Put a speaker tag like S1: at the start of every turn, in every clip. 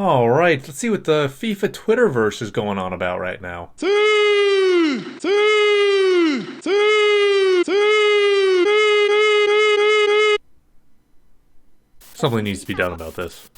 S1: Alright, let's see what the FIFA Twitterverse is going on about right now. Something needs to be done about this.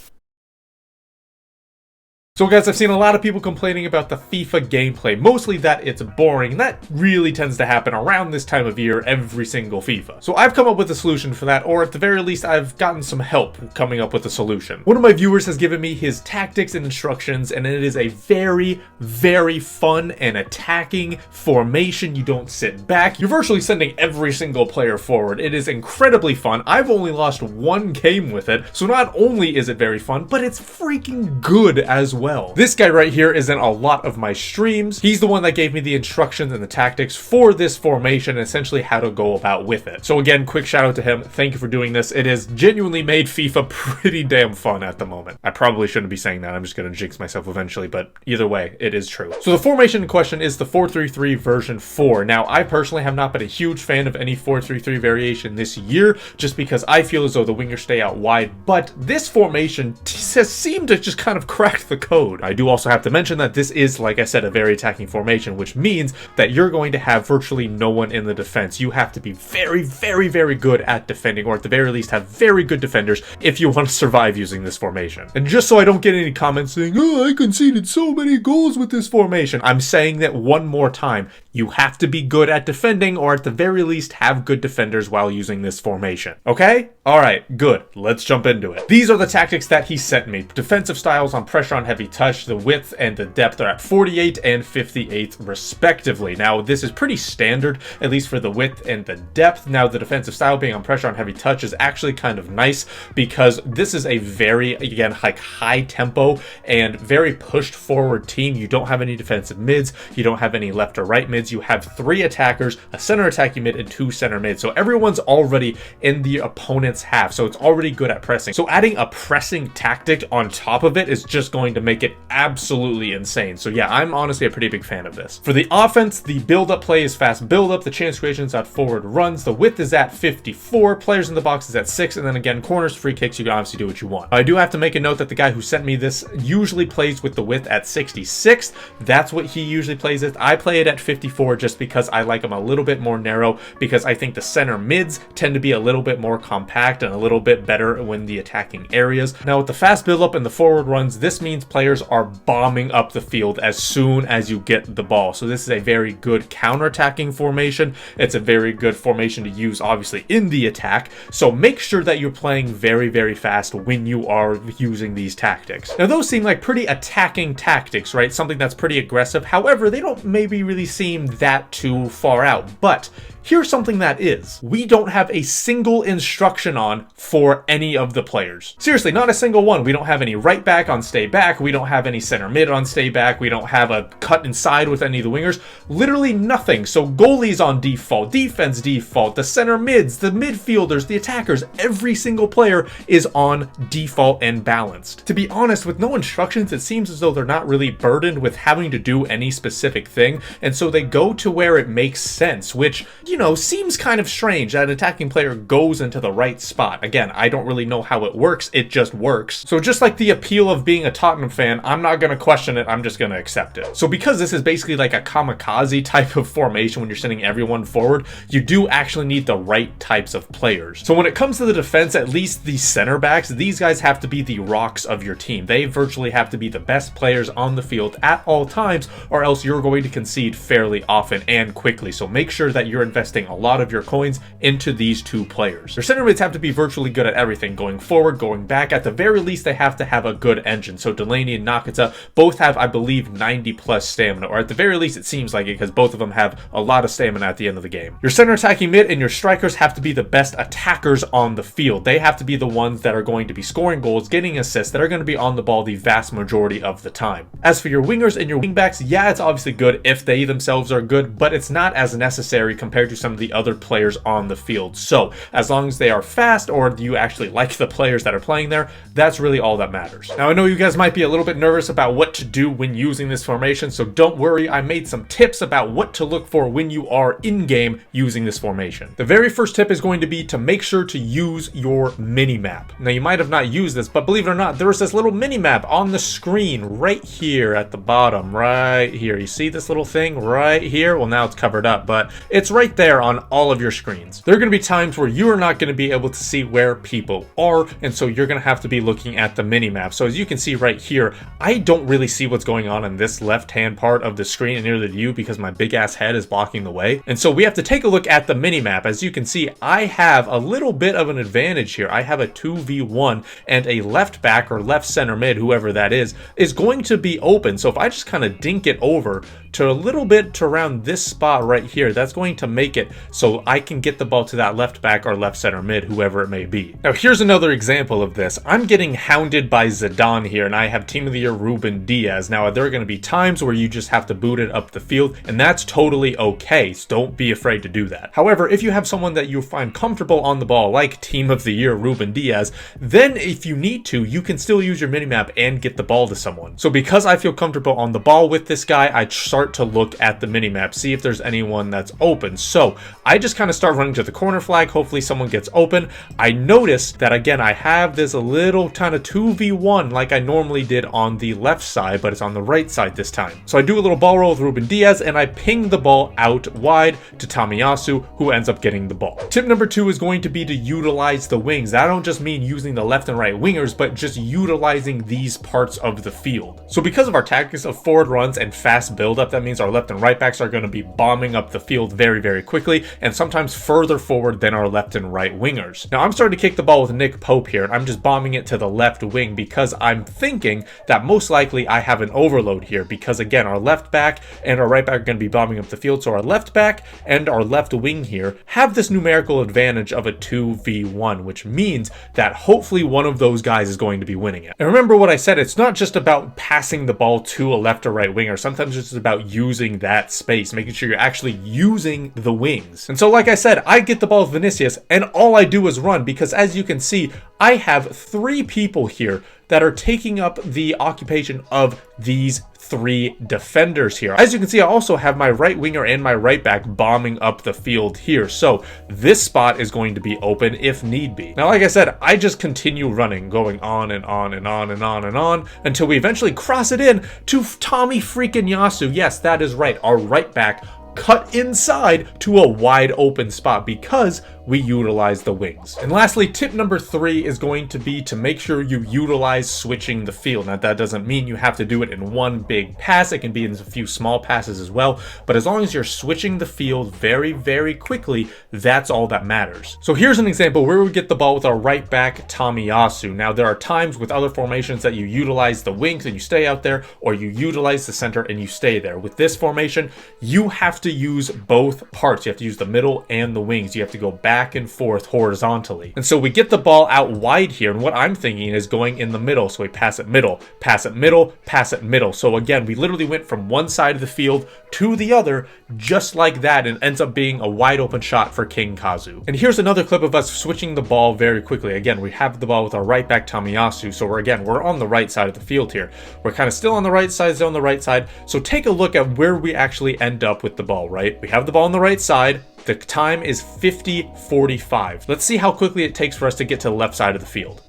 S1: So guys, I've seen a lot of people complaining about the FIFA gameplay, mostly that it's boring, and that really tends to happen around this time of year every single FIFA. So I've come up with a solution for that, or at the very least I've gotten some help coming up with a solution. One of my viewers has given me his tactics and instructions, and it is a very, very fun and attacking formation. You don't sit back. You're virtually sending every single player forward. It is incredibly fun. I've only lost one game with it, so not only is it very fun, but it's freaking good as well. This guy right here is in a lot of my streams. He's the one that gave me the instructions and the tactics for this formation and essentially how to go about with it. So again, quick shout out to him. Thank you for doing this. It has genuinely made FIFA pretty damn fun at the moment. I probably shouldn't be saying that. I'm just going to jinx myself eventually, but either way, it is true. So the formation in question is the 4-3-3 version 4. Now, I personally have not been a huge fan of any 4-3-3 variation this year, just because I feel as though the wingers stay out wide, but this formation has seemed to just kind of crack the code. I do also have to mention that this is, like I said, a very attacking formation, which means that you're going to have virtually no one in the defense. You have to be very, very, very good at defending, or at the very least have very good defenders if you want to survive using this formation. And just so I don't get any comments saying, oh, I conceded so many goals with this formation, I'm saying that one more time. You have to be good at defending, or at the very least have good defenders while using this formation. Okay? Alright, good. Let's jump into it. These are the tactics that he sent me. Defensive styles on pressure on heavy touch. The width and the depth are at 48 and 58 respectively. Now, this is pretty standard, at least for the width and the depth. Now, the defensive style being on pressure on heavy touch is actually kind of nice because this is a very, again, like high tempo and very pushed forward team. You don't have any defensive mids. You don't have any left or right mids. You have 3 attackers, a center attacking mid, and 2 center mids. So everyone's already in the opponent's half. So it's already good at pressing. So adding a pressing tactic on top of it is just going to make it absolutely insane. So yeah, I'm honestly a pretty big fan of this. For the offense, the build-up play is fast build-up. The chance creation is at forward runs. The width is at 54. Players in the box is at 6. And then again, corners, free kicks, you can obviously do what you want. I do have to make a note that the guy who sent me this usually plays with the width at 66. That's what he usually plays it. I play it at 54 just because I like them a little bit more narrow, because I think the center mids tend to be a little bit more compact and a little bit better when the attacking areas. Now with the fast build up and the forward runs, this means players are bombing up the field as soon as you get the ball. So this is a very good counter-attacking formation. It's a very good formation to use obviously in the attack. So make sure that you're playing very, very fast when you are using these tactics. Now those seem like pretty attacking tactics, right? Something that's pretty aggressive. However, they don't maybe really seem that too far out, but here's something that is. We don't have a single instruction on for any of the players. Seriously, not a single one. We don't have any right back on stay back. We don't have any center mid on stay back. We don't have a cut inside with any of the wingers. Literally nothing. So goalies on default, defense default, the center mids, the midfielders, the attackers, every single player is on default and balanced. To be honest, with no instructions, it seems as though they're not really burdened with having to do any specific thing. And so they go to where it makes sense, which, you know, seems kind of strange that an attacking player goes into the right spot. Again, I don't really know how it works. It just works. So just like the appeal of being a Tottenham fan, I'm not going to question it. I'm just going to accept it. So because this is basically like a kamikaze type of formation when you're sending everyone forward, you do actually need the right types of players. So when it comes to the defense, at least the center backs, these guys have to be the rocks of your team. They virtually have to be the best players on the field at all times, or else you're going to concede fairly often and quickly. So make sure that you're investing a lot of your coins into these 2 players. Your center mids have to be virtually good at everything, going forward, going back. At the very least, they have to have a good engine. So Delaney and Nakata both have, I believe, 90 plus stamina, or at the very least, it seems like it, because both of them have a lot of stamina at the end of the game. Your center attacking mid and your strikers have to be the best attackers on the field. They have to be the ones that are going to be scoring goals, getting assists, that are going to be on the ball the vast majority of the time. As for your wingers and your wingbacks, yeah, it's obviously good if they themselves are good, but it's not as necessary compared to some of the other players on the field. So as long as they are fast, or you actually like the players that are playing there, that's really all that matters. Now I know you guys might be a little bit nervous about what to do when using this formation, so don't worry, I made some tips about what to look for when you are in-game using this formation. The very first tip is going to be to make sure to use your mini-map. Now, you might have not used this, but believe it or not, there's this little mini-map on the screen right here at the bottom, right here. You see this little thing right here? Well, now it's covered up, but it's right there on all of your screens. There are going to be times where you are not going to be able to see where people are, and so you're going to have to be looking at the mini-map. So as you can see right here, I don't really see what's going on in this left-hand part of the screen, and neither do you, because my big-ass head is blocking the way. And so we have to take a look at the mini-map. As you can see, I have a little bit of an advantage here. I have a 2v1, and a left back or left center mid, whoever that is going to be open. So if I just kind of dink it over to a little bit to around this spot right here, that's going to make it so I can get the ball to that left back or left center mid, whoever it may be. Now here's another example of this. I'm getting hounded by Zidane here, and I have Team of the Year Ruben Diaz. Now there are going to be times where you just have to boot it up the field, and that's totally okay, so don't be afraid to do that. However, if you have someone that you find comfortable on the ball, like Team of the Year Ruben Diaz, then if you need to, you can still use your minimap and get the ball to someone. So because I feel comfortable on the ball with this guy, I start to look at the minimap, see if there's anyone that's open. So I just kind of start running to the corner flag, hopefully someone gets open. I notice that again, I have this little kind of 2v1 like I normally did on the left side, but it's on the right side this time. So I do a little ball roll with Ruben Diaz, and I ping the ball out wide to Tomiyasu, who ends up getting the ball. Tip number 2 is going to be to utilize the wings. I don't just mean using the left and right wingers, but just utilizing these parts of the field. So because of our tactics of forward runs and fast build-up, that means our left and right backs are going to be bombing up the field very, very quickly, and sometimes further forward than our left and right wingers. Now I'm starting to kick the ball with Nick Pope here, and I'm just bombing it to the left wing because I'm thinking that most likely I have an overload here, because again, our left back and our right back are going to be bombing up the field, so our left back and our left wing here have this numerical advantage of a 2v1, which means that hopefully one of those guys is going to be winning it. And remember what I said, it's not just about passing the ball to a left or right winger. Sometimes it's just about using that space, making sure you're actually using the wings. And so like I said, I get the ball with Vinicius, and all I do is run, because as you can see, I have 3 people here that are taking up the occupation of these 3 defenders here. As you can see, I also have my right winger and my right back bombing up the field here. So this spot is going to be open if need be. Now, like I said, I just continue running, going on and on and on and on and on until we eventually cross it in to Tommy freaking Yasu. Yes, that is right. Our right back cut inside to a wide open spot because we utilize the wings. And lastly, tip number 3 is going to be to make sure you utilize switching the field. Now that doesn't mean you have to do it in one big pass. It can be in a few small passes as well, but as long as you're switching the field very, very quickly, that's all that matters. So here's an example where we get the ball with our right back Tomiyasu. Now there are times with other formations that you utilize the wings and you stay out there, or you utilize the center and you stay there. With this formation, you have to use both parts. You have to use the middle and the wings. You have to go back and forth horizontally. And so we get the ball out wide here, and what I'm thinking is going in the middle. So we pass it middle, pass it middle, pass it middle. So again, we literally went from one side of the field to the other just like that, and ends up being a wide open shot for King Kazu. And here's another clip of us switching the ball very quickly. Again, we have the ball with our right back Tomiyasu. So we're on the right side of the field here. We're kind of still on the right side, still on the right side. So take a look at where we actually end up with the ball, right? We have the ball on the right side. The time is 50:45. Let's see how quickly it takes for us to get to the left side of the field.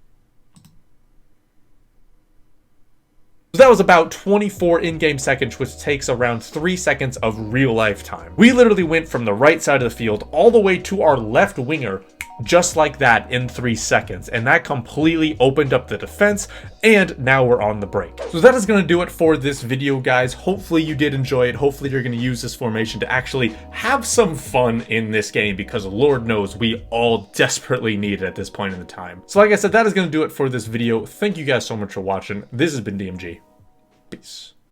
S1: So that was about 24 in-game seconds, which takes around 3 seconds of real life time. We literally went from the right side of the field all the way to our left winger just like that in 3 seconds, and that completely opened up the defense, and now we're on the break. So that is going to do it for this video, guys. Hopefully you did enjoy it. Hopefully you're going to use this formation to actually have some fun in this game, because Lord knows we all desperately need it at this point in the time. So like I said, that is going to do it for this video. Thank you guys so much for watching. This has been DMG. Peace.